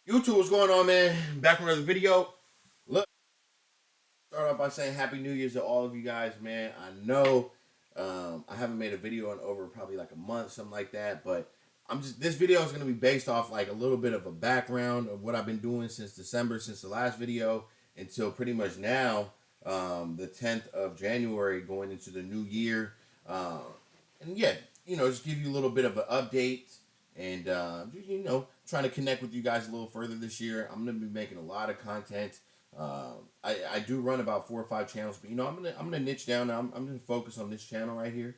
YouTube, what's going on, man? Back with another video. Look, start off by saying Happy New Year's to all of you guys, man. I know I haven't made a video in over probably like a month, something like that, but this video is gonna be based off like a little bit of a background of what I've been doing since December, since the last video until pretty much now, the 10th of January, going into the new year. And yeah, just give you a little bit of an update and trying to connect with you guys a little further this year. I'm gonna be making a lot of content. I do run about 4 or 5 channels, but I'm gonna niche down. I'm gonna focus on this channel right here.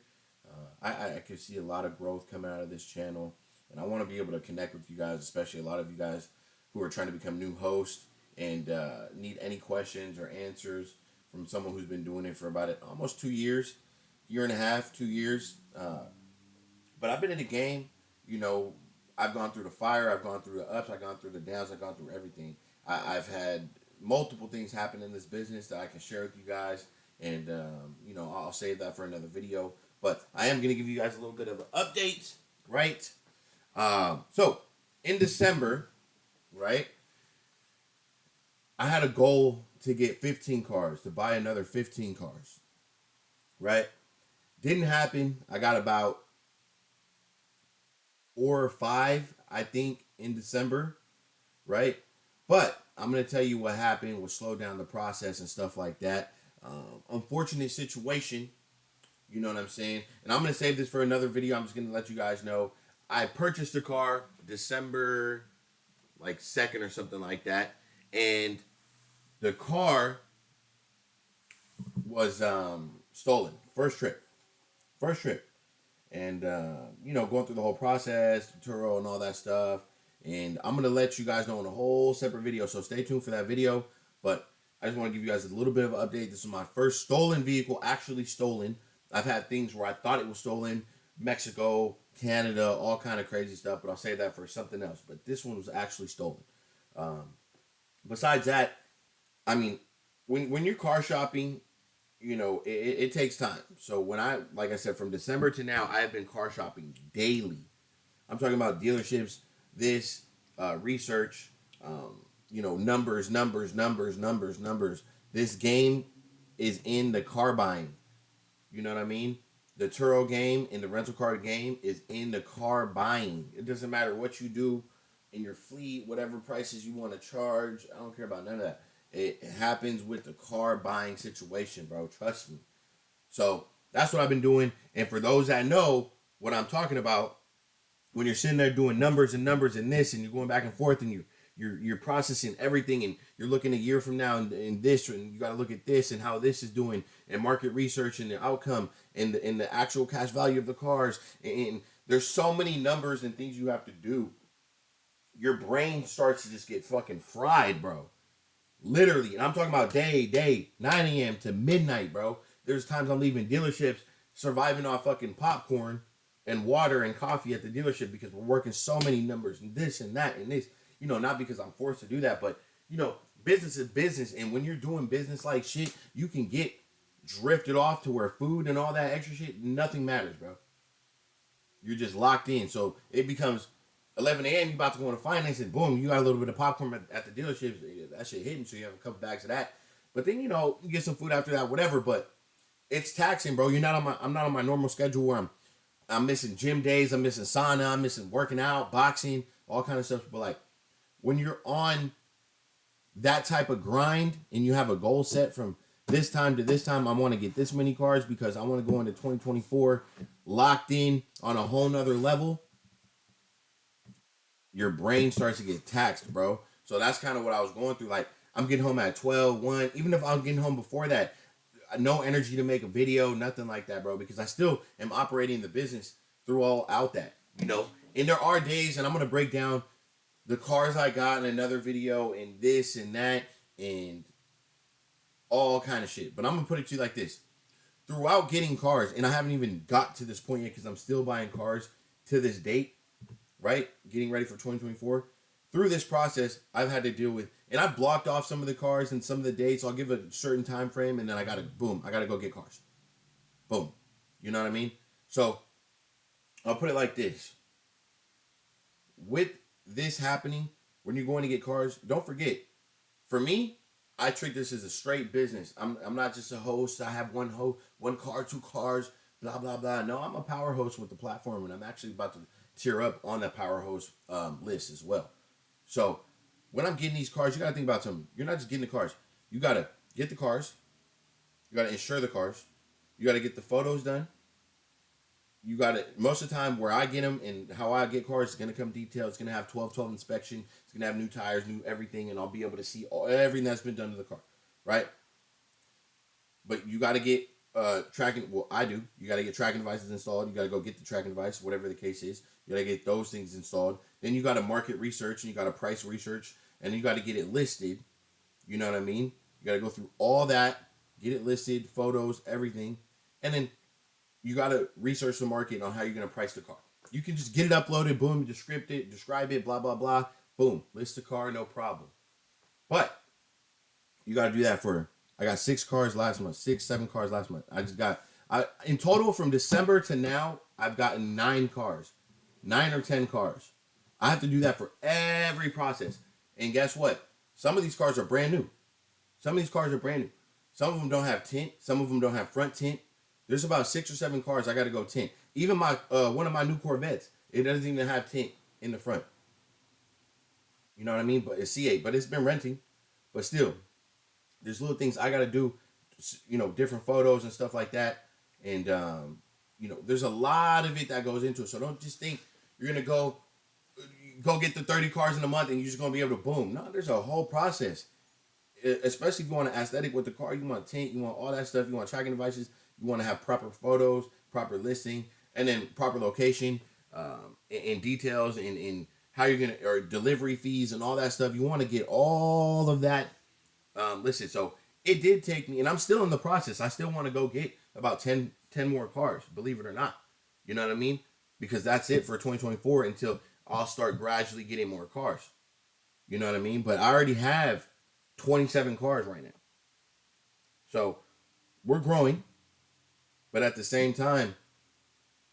I can see a lot of growth coming out of this channel, and I want to be able to connect with you guys, especially a lot of you guys who are trying to become new hosts and need any questions or answers from someone who's been doing it for about almost 2 years, year and a half, 2 years. But I've been in the game. I've gone through the fire, I've gone through the ups, I've gone through the downs, I've gone through everything. I've had multiple things happen in this business that I can share with you guys, and I'll save that for another video. But I am going to give you guys a little bit of an update, right? So in December, right, I had a goal to get 15 cars, to buy another 15 cars, right? Didn't happen. I got about 4 or 5, I think, in December, right? But I'm going to tell you what happened, what slowed down the process and stuff like that. Unfortunate situation, you know what I'm saying? And I'm going to save this for another video. I'm just going to let you guys know. I purchased a car December, like, 2nd or something like that. And the car was stolen. First trip. And, going through the whole process, Turo and all that stuff. And I'm going to let you guys know in a whole separate video, so stay tuned for that video. But I just want to give you guys a little bit of an update. This is my first stolen vehicle, actually stolen. I've had things where I thought it was stolen, Mexico, Canada, all kind of crazy stuff, but I'll save that for something else. But this one was actually stolen. Besides that, I mean, when you're car shopping, it takes time. So like I said, from December to now, I have been car shopping daily. I'm talking about dealerships, research, numbers. This game is in the car buying. You know what I mean? The Turo game and the rental car game is in the car buying. It doesn't matter what you do in your fleet, whatever prices you want to charge. I don't care about none of that. It happens with the car buying situation, bro. Trust me. So that's what I've been doing. And for those that know what I'm talking about, when you're sitting there doing numbers and this, and you're going back and forth, and you're processing everything, and you're looking a year from now and this, and you got to look at this and how this is doing, and market research and the outcome and the actual cash value of the cars, and there's so many numbers and things you have to do. Your brain starts to just get fucking fried, bro. Literally, and I'm talking about day, 9 a.m. to midnight, bro. There's times I'm leaving dealerships surviving off fucking popcorn and water and coffee at the dealership because we're working so many numbers and this and that and this. Not because I'm forced to do that, but, business is business. And when you're doing business like shit, you can get drifted off to where food and all that extra shit, nothing matters, bro. You're just locked in. So it becomes 11 a.m., you about to go into finance, and boom, you got a little bit of popcorn at the dealership. That shit hitting, so you have a couple bags of that. But then, you get some food after that, whatever. But it's taxing, bro. I'm not on my normal schedule where I'm missing gym days, I'm missing sauna, I'm missing working out, boxing, all kind of stuff. But like, when you're on that type of grind and you have a goal set from this time to this time, I want to get this many cars because I want to go into 2024 locked in on a whole nother level. Your brain starts to get taxed, bro. So that's kind of what I was going through. Like, I'm getting home at 12, 1. Even if I'm getting home before that, no energy to make a video, nothing like that, bro. Because I still am operating the business through all out that, And there are days, and I'm going to break down the cars I got in another video and this and that and all kind of shit. But I'm going to put it to you like this. Throughout getting cars, and I haven't even got to this point yet because I'm still buying cars to this date, right? Getting ready for 2024. Through this process, I've had to deal with, and I've blocked off some of the cars and some of the dates. I'll give a certain time frame, and then I gotta go get cars. Boom. You know what I mean? So I'll put it like this. With this happening, when you're going to get cars, don't forget, for me, I treat this as a straight business. I'm not just a host. I have one car, two cars, blah blah blah. No, I'm a power host with the platform, and I'm actually about to tier up on that power host list as well. So when I'm getting these cars, you gotta think about something. You're not just getting the cars. You gotta get the cars. You gotta insure the cars. You gotta get the photos done. You gotta, most of the time where I get them and how I get cars is gonna come detailed. It's gonna have 12 inspection. It's gonna have new tires, new everything, and I'll be able to see everything that's been done to the car, right? But you gotta get tracking. Well, I do. You gotta get tracking devices installed. You gotta go get the tracking device, whatever the case is. You gotta get those things installed. Then you gotta market research and you gotta price research and you gotta get it listed. You know what I mean? You gotta go through all that, get it listed, photos, everything, and then you gotta research the market on how you're gonna price the car. You can just get it uploaded, boom, describe it, blah blah blah, boom, list the car, no problem. But you gotta do that for. I got 6 cars last month, 7 cars last month. I in total from December to now, I've gotten 9 cars, 9 or 10 cars. I have to do that for every process. And guess what? Some of these cars are brand new. Some of these cars are brand new. Some of them don't have tint. Some of them don't have front tint. There's about 6 or 7 cars I got to go tint. Even my one of my new Corvettes, it doesn't even have tint in the front. You know what I mean? But it's C8, but it's been renting. But still, there's little things I got to do, different photos and stuff like that. And, there's a lot of it that goes into it. So don't just think you're going to go get the 30 cars in a month and you're just going to be able to boom. No, there's a whole process. Especially if you want an aesthetic with the car, you want tint, you want all that stuff, you want tracking devices, you want to have proper photos, proper listing, and then proper location, and details, and how you're going to, or delivery fees and all that stuff. You want to get all of that listed. So it did take me, and I'm still in the process. I still want to go get about 10 more cars, believe it or not. You know what I mean? Because that's it for 2024 until I'll start gradually getting more cars. You know what I mean? But I already have 27 cars right now. So we're growing, but at the same time,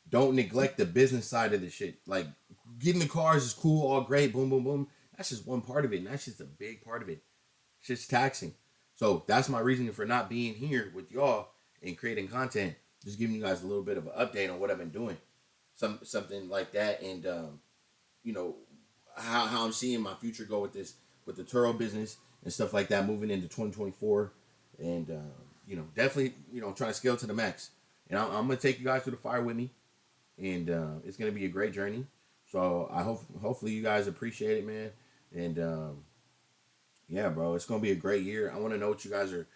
don't neglect the business side of the shit. Like, getting the cars is cool, all great, boom, boom, boom. That's just one part of it, and that's just a big part of it. It's just taxing. So that's my reasoning for not being here with y'all and creating content. Just giving you guys a little bit of an update on what I've been doing. Something like that, and how I'm seeing my future go with this, with the Turo business and stuff like that, moving into 2024, and definitely trying to scale to the max. And I'm gonna take you guys through the fire with me, and it's gonna be a great journey. So I hopefully you guys appreciate it, man. And yeah, bro, it's gonna be a great year. I want to know what you guys are.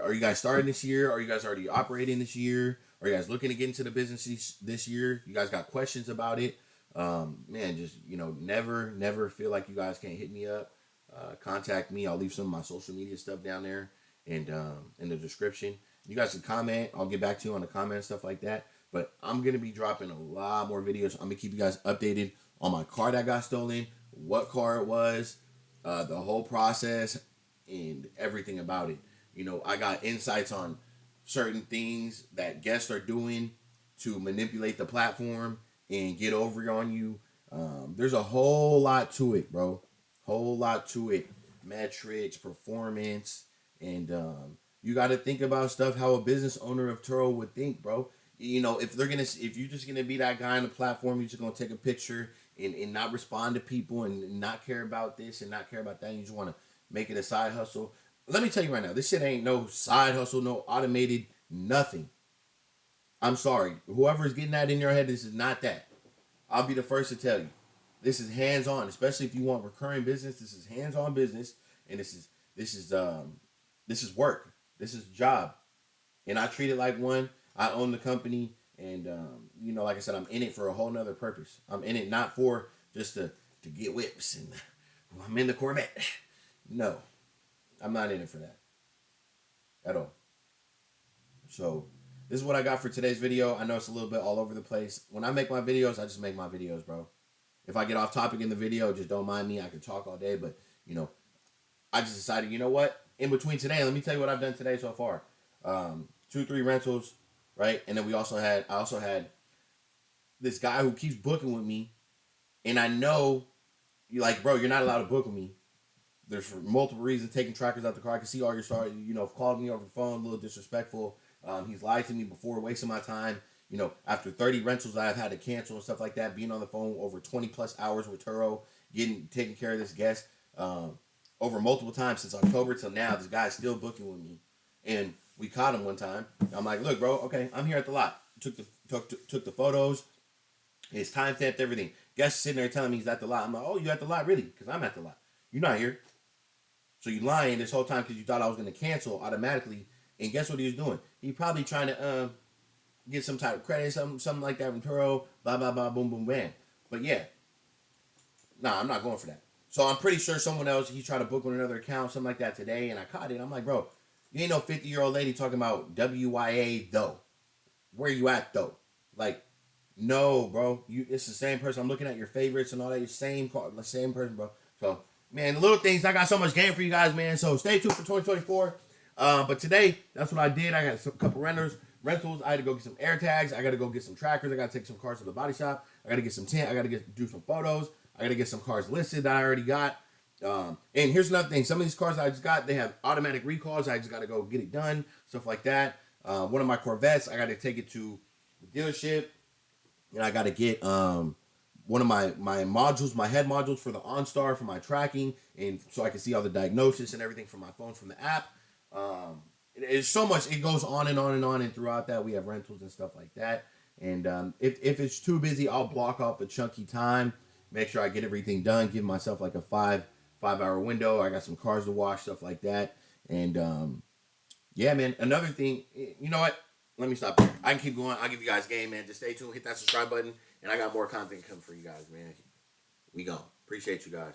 Are you guys starting this year? Are you guys already operating this year? Are you guys looking to get into the business this year? You guys got questions about it? Man, just never feel like you guys can't hit me up. Contact me. I'll leave some of my social media stuff down there and in the description. You guys can comment. I'll get back to you on the comment and stuff like that. But I'm gonna be dropping a lot more videos. I'm gonna keep you guys updated on my car that got stolen, what car it was, the whole process, and everything about it. I got insights on certain things that guests are doing to manipulate the platform and get over on you. There's a whole lot to it, bro. Whole lot to it. Metrics, performance, and you got to think about stuff how a business owner of Turo would think, bro. If you're just gonna be that guy on the platform, you're just gonna take a picture and not respond to people and not care about this and not care about that, and you just want to make it a side hustle. Let me tell you right now, this shit ain't no side hustle, no automated, nothing. I'm sorry. Whoever's getting that in your head, this is not that. I'll be the first to tell you. This is hands-on, especially if you want recurring business. This is hands-on business, and this is work. This is a job, and I treat it like one. I own the company, and like I said, I'm in it for a whole nother purpose. I'm in it not for just to get whips and I'm in the Corvette. No, I'm not in it for that at all. So this is what I got for today's video. I know it's a little bit all over the place. When I make my videos, I just make my videos, bro. If I get off topic in the video, just don't mind me. I can talk all day, but I just decided, you know what? In between today, let me tell you what I've done today so far. 2-3 rentals, right? And then I also had this guy who keeps booking with me, and I know you're like, bro, you're not allowed to book with me. There's multiple reasons taking trackers out the car. I can see all your stars. You know, called me over the phone, a little disrespectful. He's lied to me before, wasting my time. You know, after 30 rentals I've had to cancel and stuff like that, being on the phone over 20 plus hours with Turo, taking care of this guest over multiple times since October till now. This guy's still booking with me, and we caught him one time. I'm like, look, bro, okay, I'm here at the lot. Took the photos. His time stamped everything. Guest sitting there telling me he's at the lot. I'm like, oh, you at the lot, really? Because I'm at the lot. You're not here. So you lying this whole time because you thought I was going to cancel automatically. And guess what he was doing? He probably trying to get some type of credit, something like that from Turo. Blah, blah, blah, boom, boom, bam. But yeah. Nah, I'm not going for that. So I'm pretty sure someone else, he tried to book on another account, something like that today. And I caught it. I'm like, bro, you ain't no 50-year-old lady talking about WYA though. Where you at though? Like, no, bro. It's the same person. I'm looking at your favorites and all that. Same person, bro. So, man, the little things. I got so much game for you guys, man. So stay tuned for 2024. But today, that's what I did. I got a couple rentals. I had to go get some air tags. I got to go get some trackers. I got to take some cars to the body shop. I got to get some tint. I got to do some photos. I got to get some cars listed that I already got. And here's another thing. Some of these cars I just got, they have automatic recalls. I just got to go get it done. Stuff like that. One of my Corvettes, I got to take it to the dealership. And I got to get one of my modules, my head modules for the OnStar for my tracking, and so I can see all the diagnosis and everything from my phone from the app. It's so much. It goes on and on and on, and throughout that we have rentals and stuff like that. And if it's too busy, I'll block off a chunky time, make sure I get everything done, give myself like a five-hour window. I got some cars to wash, stuff like that. And yeah, man. Another thing, you know what? Let me stop there. I can keep going. I'll give you guys game, man. Just stay tuned. Hit that subscribe button. And I got more content coming for you guys, man. We gone. Appreciate you guys.